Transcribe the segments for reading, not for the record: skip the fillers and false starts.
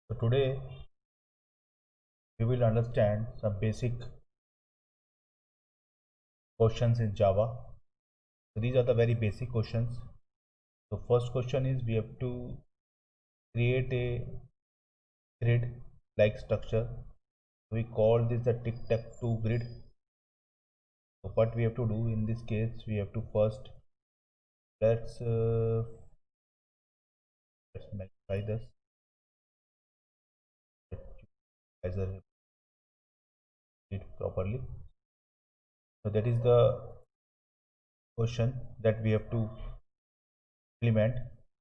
So today we will understand some basic questions in Java. So these are the very basic questions. So first question is we have to create a grid like structure. We call this the tic-tac-toe grid. So what we have to do in this case, we have to first let's magnify this as a it properly. So that is the question that we have to implement.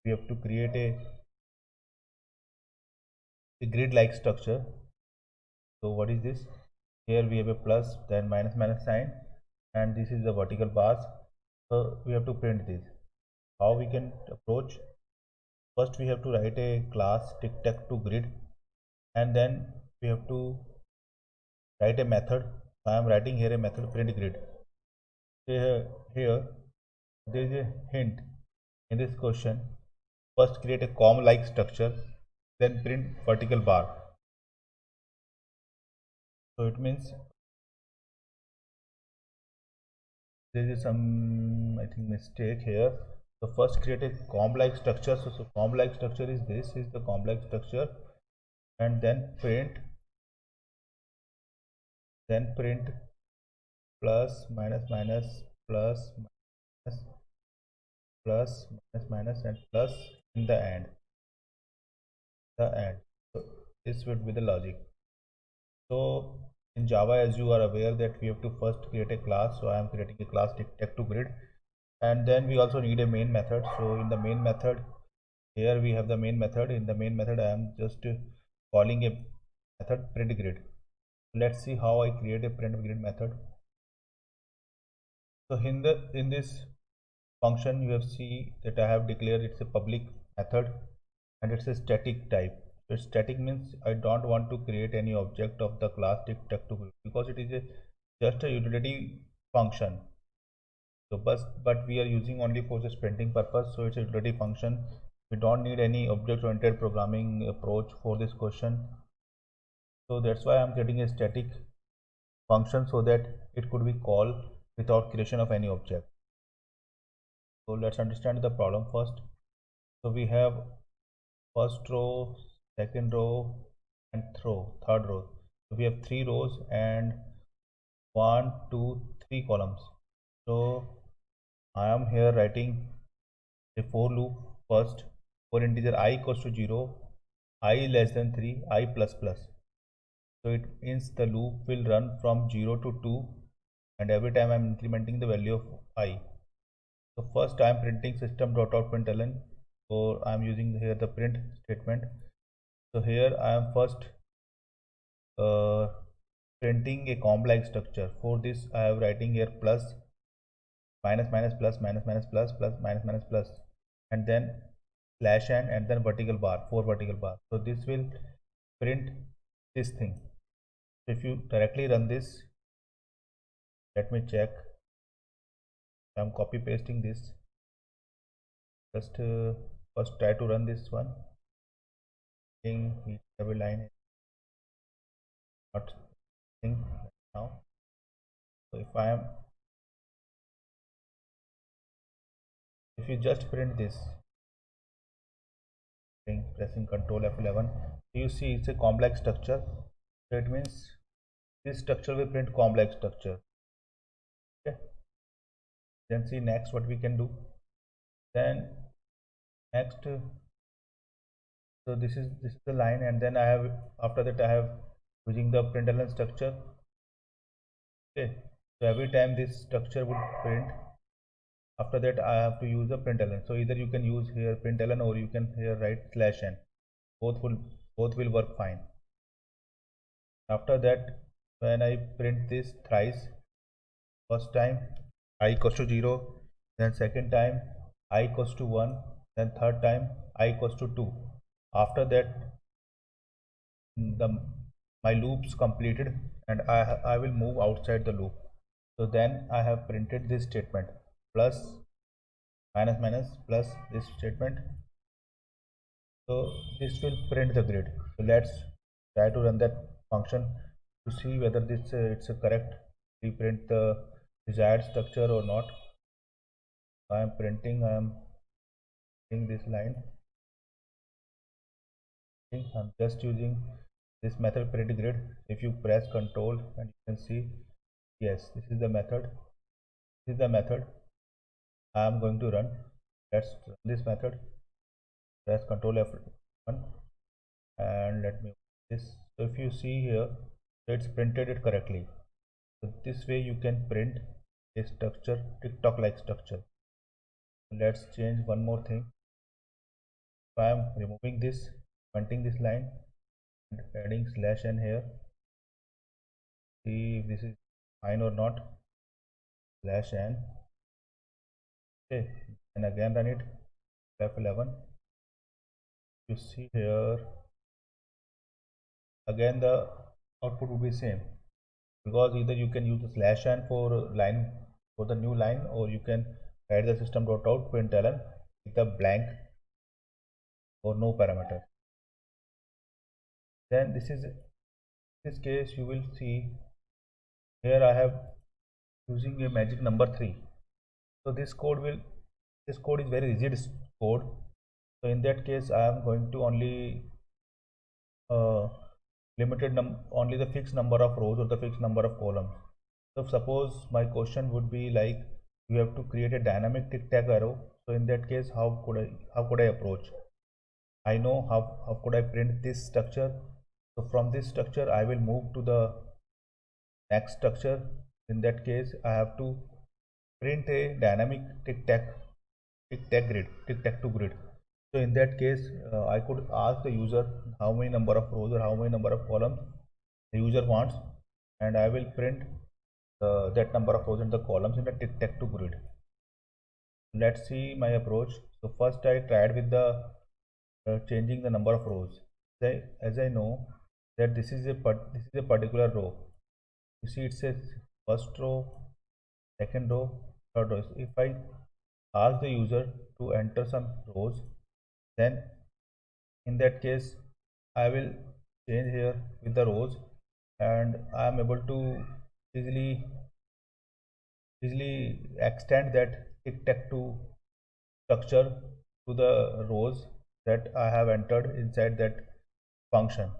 We have to create a grid like structure. So what is this? Here we have a plus, then minus minus sign, and this is the vertical bars. So we have to print this. How we can approach? First we have to write a class tic-tac-toe grid, and then we have to write a method. I am writing here a method print grid. Here there is a hint in this question. First create a com like structure, then print vertical bar. So it means there is some, I think, mistake here. So first create a comb like structure. So comb like structure is this, is the comb like structure, and then print plus minus minus plus minus plus minus minus and plus in the end. So this would be the logic. So in Java, as you are aware that we have to first create a class. So I am creating a class tic-tac-toe grid, and then we also need a main method. So in the main method, here we have the main method. In the main method, I am just calling a method print grid. Let's see how I create a print grid method. So in this function, you have see that I have declared it's a public method and it's a static type. So static means I don't want to create any object of the class tic-tac-toe grid because it is just a utility function. So but we are using only for just printing purpose. So it's a utility function. We don't need any object-oriented programming approach for this question. So that's why I'm creating a static function so that it could be called without creation of any object. So let's understand the problem first. So we have first row, second row, and third row. So we have 3 rows and 1, 2, 3 columns. So I am here writing a for loop first for integer I equals to 0, I less than 3, I plus plus. So it means the loop will run from 0 to 2, and every time I am incrementing the value of I. So first I am printing system.out.println, or I am using here the print statement. So here I am first printing a comb like structure. For this I have writing here plus minus minus plus minus minus plus plus minus minus plus, and then slash and then vertical bar, 4 vertical bar. So this will print this thing. If you directly run this, let me check. I'm copy pasting this. Just first try to run this one. Each every line not thing now. So if you just print this thing pressing Ctrl F11, you see it's a complex structure. So it means this structure will print complex structure. Okay. Then see next what we can do. Then next, so this is the line, and then I have after that I have using the println structure. Okay. So every time this structure would print, after that I have to use a println. So either you can use here println or you can here write slash n. Both will work fine. After that, when I print this thrice, first time I equals to 0, then second time I equals to 1, then third time I equals to 2. After that my loops completed, and I will move outside the loop. So then I have printed this statement plus minus minus plus this statement, So this will print the grid. So let's try to run that function to see whether this it's a correct reprint the desired structure or not. I am printing this line. I'm just using this method print grid. If you press Control and you can see, yes, this is the method. This is the method I am going to run. Let's run this method. Press Control F1 and let me this. So if you see here, it's printed it correctly. So this way you can print a structure, TikTok like structure. Let's change one more thing. So I am removing this, pointing this line and adding /n here. See if this is fine or not. /n. Okay, and again run it. F11. You see here, again the output will be same, because either you can use the /n for line for the new line, or you can write the system.out println with a blank or no parameter. Then this case you will see here I have using a magic number 3. So this code is very rigid code. So in that case I am going to only only the fixed number of rows or the fixed number of columns. So suppose my question would be like, you have to create a dynamic tic-tac arrow. So in that case, how could I approach? I know how could I print this structure. So from this structure I will move to the next structure. In that case I have to print a dynamic tic-tac-toe grid. So in that case I could ask the user how many number of rows or how many number of columns the user wants, and I will print that number of rows and the columns in the tic-tac-toe grid. Let's see my approach. So first I tried with the changing the number of rows. As I know that this is a particular row. You see it says first row, second row, third row. If I ask the user to enter some rows, then in that case I will change here with the rows, and I am able to easily extend that tic-tac-toe structure to the rows that I have entered inside that function.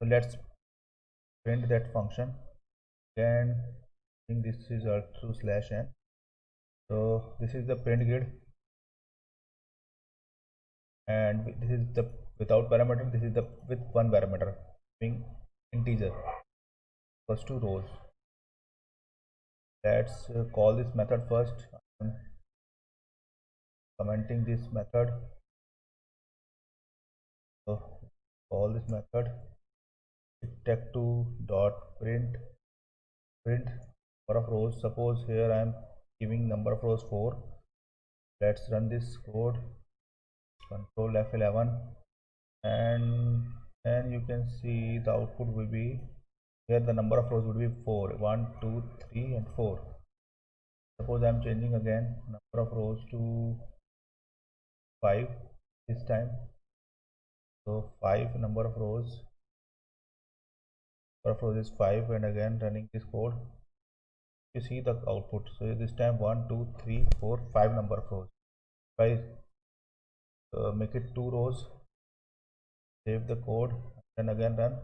So let's print that function. Again, I think this is also /n. So this is the print grid, and this is the without parameter. This is the with one parameter, being integer, equals to rows. Let's call this method first. I'm commenting this method. So call this method tic-tac-toe dot print number of rows. Suppose here I am giving number of rows 4. Let's run this code. Control F11, and then you can see the output will be here. The number of rows would be 4. 1, 2, 3, and 4. Suppose I am changing again number of rows to 5 this time. So 5 number of rows is 5, and again running this code, you see the output. So this time 1, 2, 3, 4, 5 number of rows. If I make it 2 rows, save the code, and again run,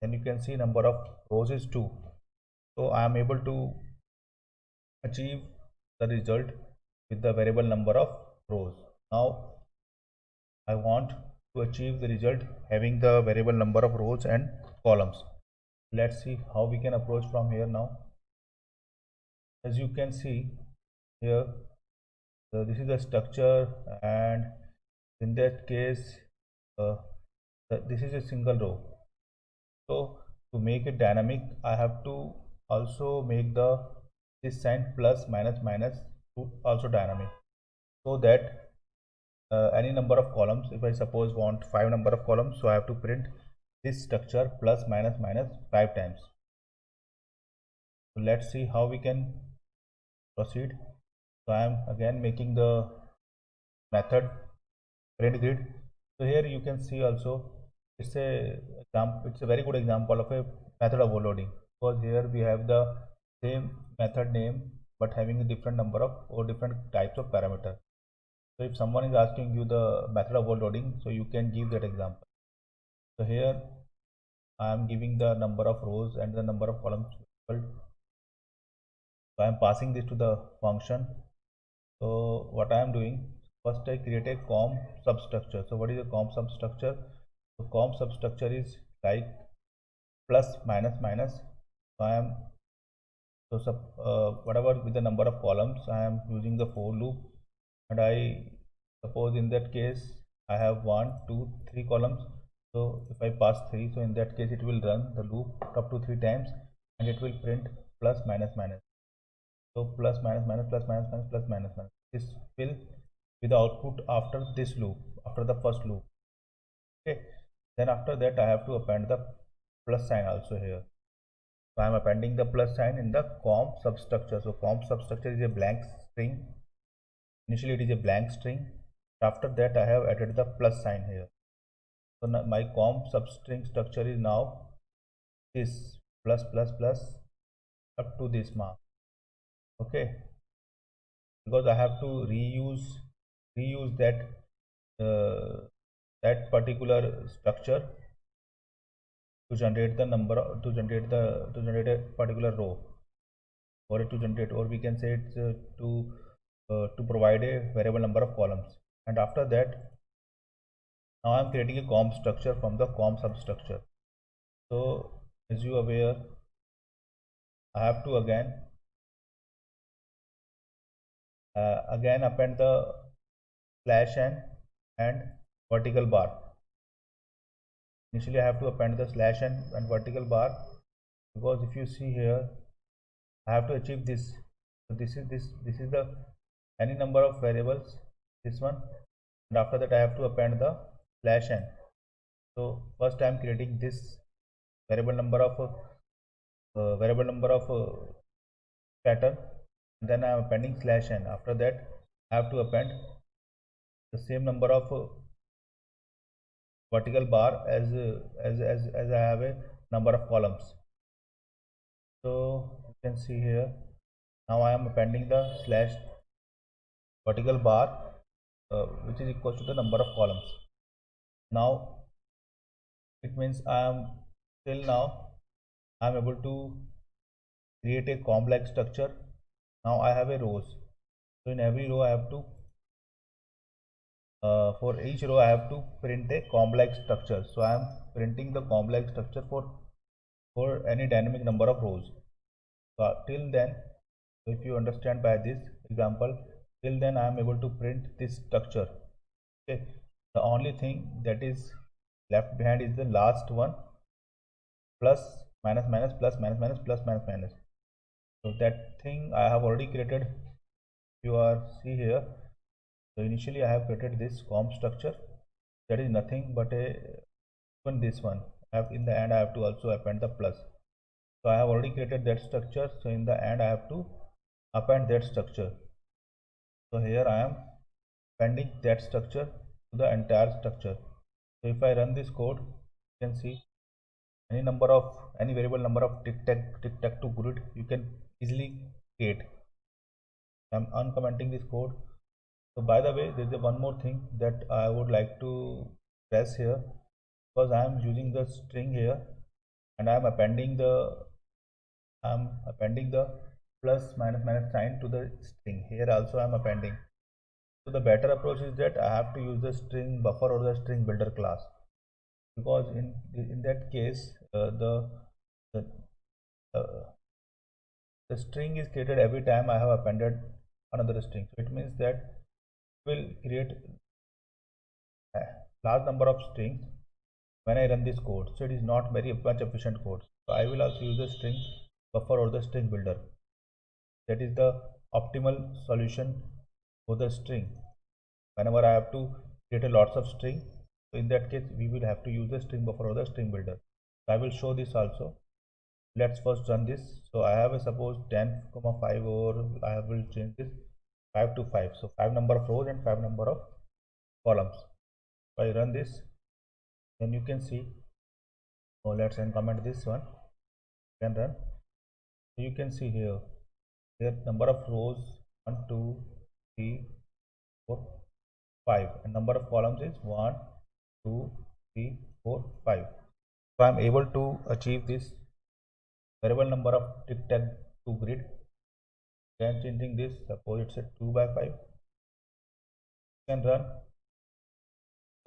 then you can see number of rows is 2. So I am able to achieve the result with the variable number of rows. Now I want to achieve the result having the variable number of rows and columns. Let's see how we can approach from here now. As you can see here, so this is the structure, and in that case this is a single row. So to make it dynamic, I have to also make this sign plus minus minus to also dynamic, so that any number of columns, if I suppose want 5 number of columns, so I have to print this structure plus minus minus 5 times. So let's see how we can proceed. So I am again making the method print grid. So here you can see also it's a very good example of a method of overloading, because here we have the same method name but having a different number of or different types of parameter. So if someone is asking you the method of overloading, so you can give that example. So here I am giving the number of rows and the number of columns. So I am passing this to the function. So what I am doing, first I create a comp substructure. So what is a comp substructure? So comp substructure is like plus minus minus. So I am whatever with the number of columns, I am using the for loop, and I suppose in that case I have 1 2 3 columns. So if I pass 3, so in that case it will run the loop up to 3 times and it will print plus minus minus. So plus minus minus plus minus minus plus minus minus. This will be the output after this loop, after the first loop. Okay. Then after that I have to append the plus sign also here. So I am appending the plus sign in the comp substructure. So comp substructure is a blank string. Initially it is a blank string. After that I have added the plus sign here. So now my comp substring structure is now this plus plus plus up to this mark. Okay, because I have to reuse that particular structure to generate the number to generate a particular row, or to generate, or we can say it's to provide a variable number of columns. And after that, now I am creating a comp structure from the comp substructure. So as you are aware, I have to again append the slash n and vertical bar. Initially I have to append the slash n and vertical bar, because if you see here I have to achieve this. So this is the any number of variables, this one, and after that I have to append the slash n. So first I am creating this variable number of pattern, then I am appending slash n. After that I have to append the same number of vertical bar as I have a number of columns. So you can see here, now I am appending the slash vertical bar which is equal to the number of columns. Now it means till now I am able to create a complex structure. Now I have a rows, so in every row I have to for each row I have to print a complex structure. So I am printing the complex structure for any dynamic number of rows. So till then, if you understand by this example, till then I am able to print this structure. Okay, the only thing that is left behind is the last one, plus minus minus plus minus minus plus minus minus. So that thing I have already created. You are see here. So initially I have created this comp structure, that is nothing but even this one. In the end I have to also append the plus. So I have already created that structure. So in the end I have to append that structure. So here I am appending that structure to the entire structure. So if I run this code, you can see any variable number of tic tac toe grid you can easily create. I am uncommenting this code. So by the way, there is one more thing that I would like to stress here, because I am using the string here and I am appending the plus minus minus sign to the string. Here also I am appending. So the better approach is that I have to use the string buffer or the string builder class, because in that case the uh, the string is created every time I have appended another string. So it means that will create a large number of strings when I run this code. So it is not very much efficient code. So I will also use the string buffer or the string builder. That is the optimal solution for the string. Whenever I have to create a lots of string, so in that case we will have to use the string buffer or the string builder. So I will show this also. Let's first run this. So I have a suppose 10, 5, or I will change this 5 to 5. So 5 number of rows and 5 number of columns. I run this, then you can see. Oh, let's uncomment this one. Can run. You can see here. Here number of rows 1, 2, 3, 4, 5, and number of columns is 1, 2, 3, 4, 5. So I am able to achieve this variable number of tic-tac-toe grid. Then changing this, suppose it's a 2 by 5. You can run.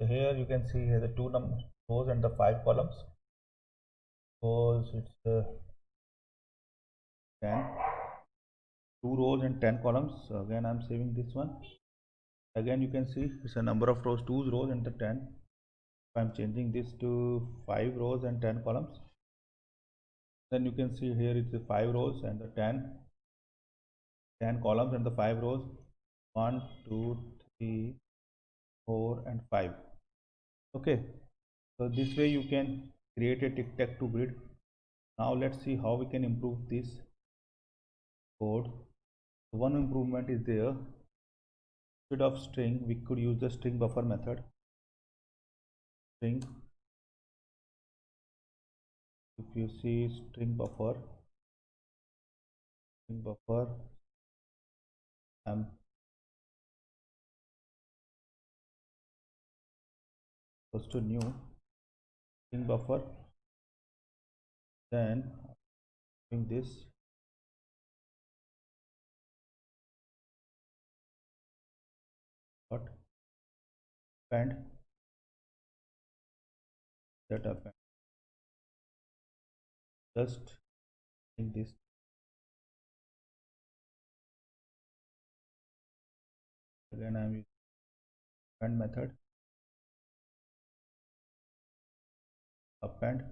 So here you can see here the two rows and the 5 columns. Suppose it's 10, 2 rows and 10 columns. So again I'm saving this one. Again you can see it's a number of rows, 2 rows and the 10. I'm changing this to 5 rows and 10 columns. Then you can see here it's the 5 rows and the 10 columns and the 5 rows, 1, 2, 3, 4 and 5. Okay, so this way you can create a tic-tac-toe grid. Now let's see how we can improve this code. One improvement is there. Instead of string, we could use the string buffer method. String, if you see string buffer, I'm goes to new string buffer, then doing this dot append that append, just in this again I'm using append method, append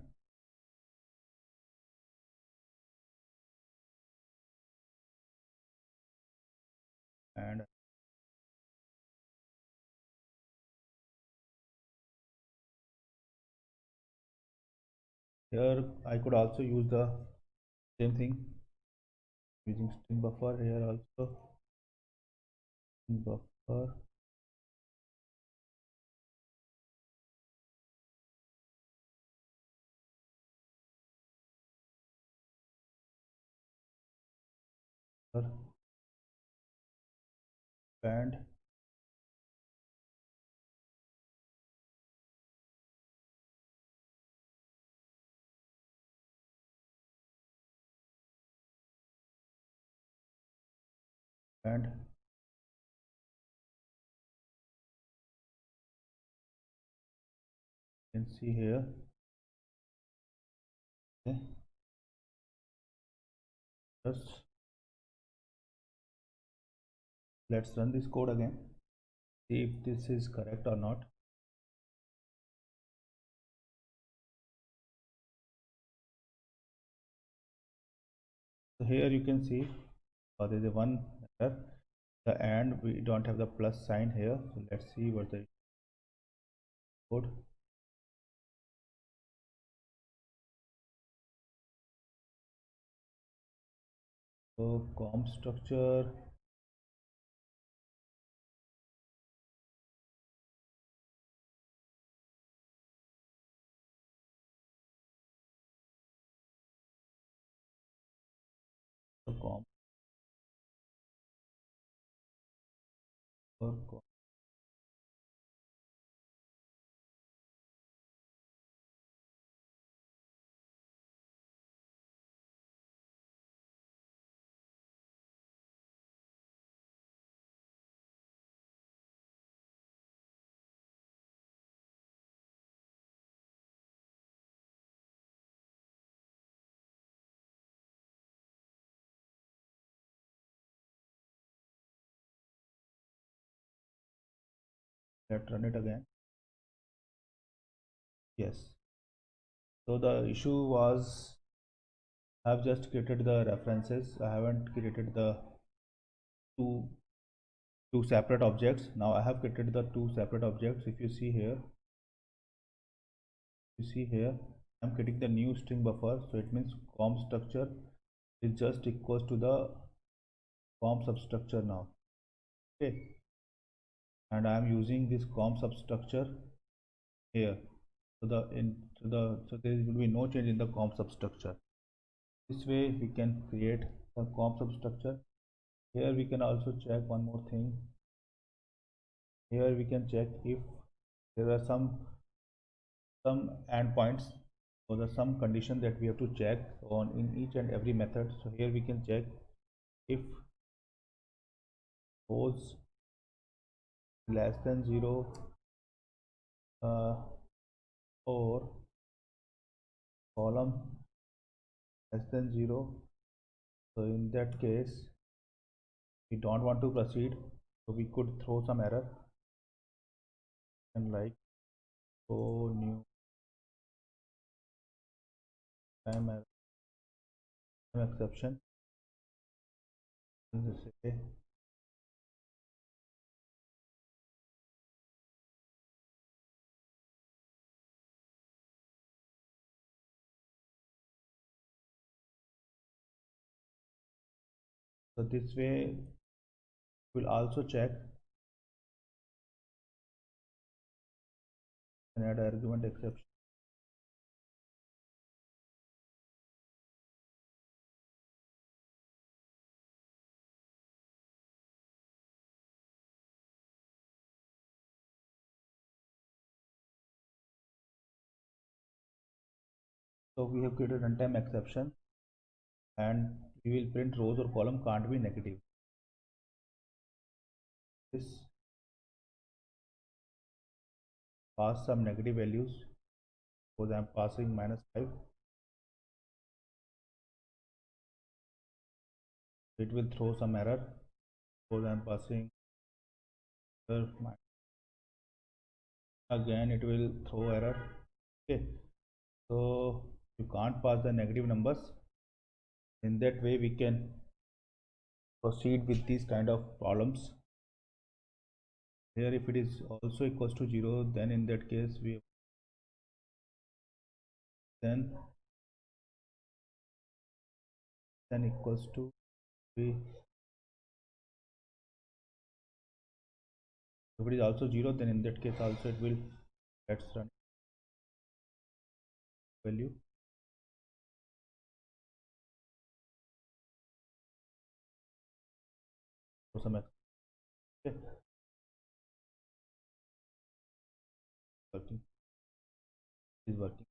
and here I could also use the same thing using string buffer. Here also string buffer, append and you can see here. Okay, just let's run this code again, see if this is correct or not. So here you can see there is a one error, the and we don't have the plus sign here. So let's see what the code. So comp structure, so comp or let's run it again. Yes, so the issue was I've just created the references, I haven't created the two separate objects. Now I have created the two separate objects. If you see here, I'm creating the new string buffer, so it means comp structure is just equals to the comp substructure now. Okay, and I am using this comp substructure here. So there will be no change in the comp substructure. This way we can create the comp substructure. Here we can also check one more thing. Here we can check if there are some endpoints or the some condition that we have to check on in each and every method. So here we can check if rows less than 0 or column less than 0. So in that case we don't want to proceed, so we could throw some error and like throw new time exception. Say so this way we'll also check and add argument exception. So we have created runtime exception and we will print rows or column can't be negative. This pass some negative values, suppose I am passing -5, it will throw some error. Suppose I am passing again, it will throw error. Okay, so you can't pass the negative numbers. In that way we can proceed with these kind of problems. Here if it is also equals to 0, then in that case we then equals to 3. If it is also 0, then in that case also it will, let's run value for some. Okay, working is working.